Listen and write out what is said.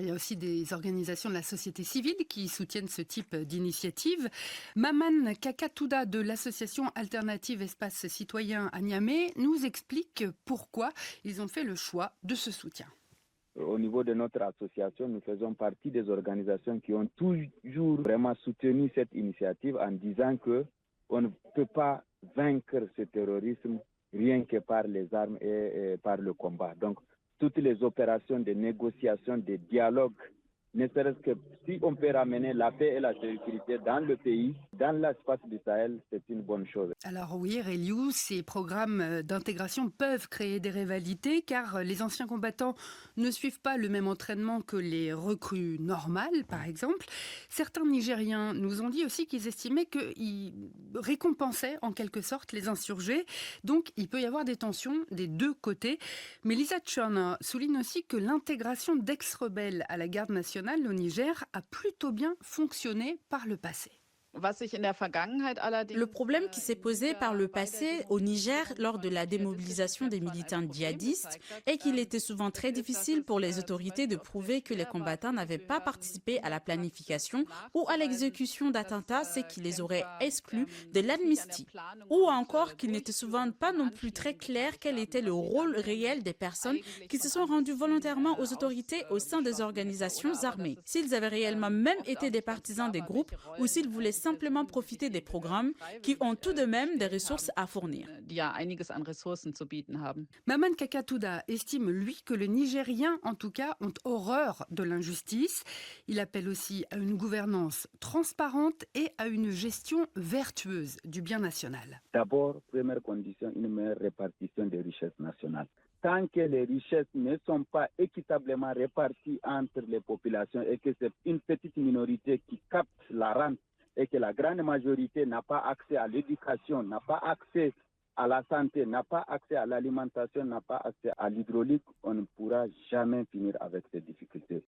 il y a aussi des organisations de la société civile qui soutiennent ce type d'initiative. Maman Kakatouda de l'association Alternative Espace Citoyen à Niamey nous explique pourquoi ils ont fait le choix de ce soutien. Au niveau de notre association, nous faisons partie des organisations qui ont toujours vraiment soutenu cette initiative en disant que on ne peut pas vaincre ce terrorisme rien que par les armes et par le combat. Donc, toutes les opérations de négociation, de dialogue, ne serait-ce que si on peut ramener la paix et la sécurité dans le pays, dans l'espace du Sahel, c'est une bonne chose. Alors oui, Reliou, ces programmes d'intégration peuvent créer des rivalités car les anciens combattants ne suivent pas le même entraînement que les recrues normales, par exemple. Certains Nigériens nous ont dit aussi qu'ils estimaient qu'ils récompensaient en quelque sorte les insurgés. Donc il peut y avoir des tensions des deux côtés. Mais Lisa Tchorna souligne aussi que l'intégration d'ex-rebelles à la garde nationale au Niger a plutôt bien fonctionné par le passé. Le problème qui s'est posé par le passé au Niger lors de la démobilisation des militants djihadistes est qu'il était souvent très difficile pour les autorités de prouver que les combattants n'avaient pas participé à la planification ou à l'exécution d'attentats, c'est qu'ils les auraient exclus de l'amnistie. Ou encore qu'il n'était souvent pas non plus très clair quel était le rôle réel des personnes qui se sont rendues volontairement aux autorités au sein des organisations armées. S'ils avaient réellement même été des partisans des groupes ou s'ils voulaient simplement profiter des programmes qui ont tout de même des ressources à fournir. Maman Kakatouda estime, lui, que les Nigériens, en tout cas, ont horreur de l'injustice. Il appelle aussi à une gouvernance transparente et à une gestion vertueuse du bien national. D'abord, première condition, une meilleure répartition des richesses nationales. Tant que les richesses ne sont pas équitablement réparties entre les populations et que c'est une petite minorité qui capte la rente et que la grande majorité n'a pas accès à l'éducation, n'a pas accès à la santé, n'a pas accès à l'alimentation, n'a pas accès à l'hydraulique, on ne pourra jamais finir avec ces difficultés.